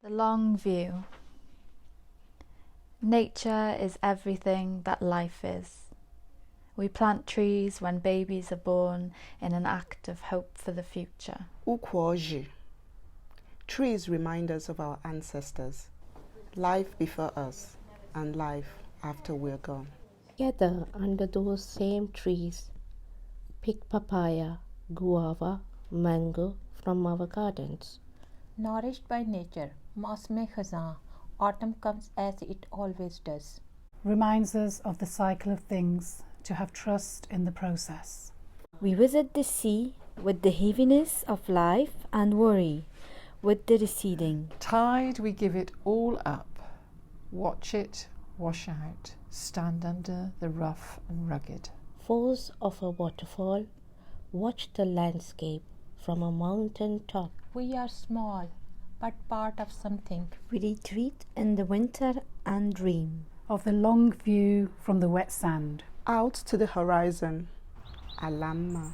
The long view. Nature is everything that life is. We plant trees when babies are born in an act of hope for the future. Ukwoji. Trees remind us of our ancestors, life before us and life after we're gone. Together under those same trees, pick papaya, guava, mango from our gardens. Nourished by nature, Mausme-Khazan, autumn comes as it always does. Reminds us of the cycle of things, to have trust in the process. We visit the sea with the heaviness of life and worry with the receding. Tide, we give it all up. Watch it wash out. Stand under the rough and rugged. Force of a waterfall, watch the landscape from a mountain top. We are small, but part of something. We retreat in the winter and dream of the long view from the wet sand. Out to the horizon, Alamma.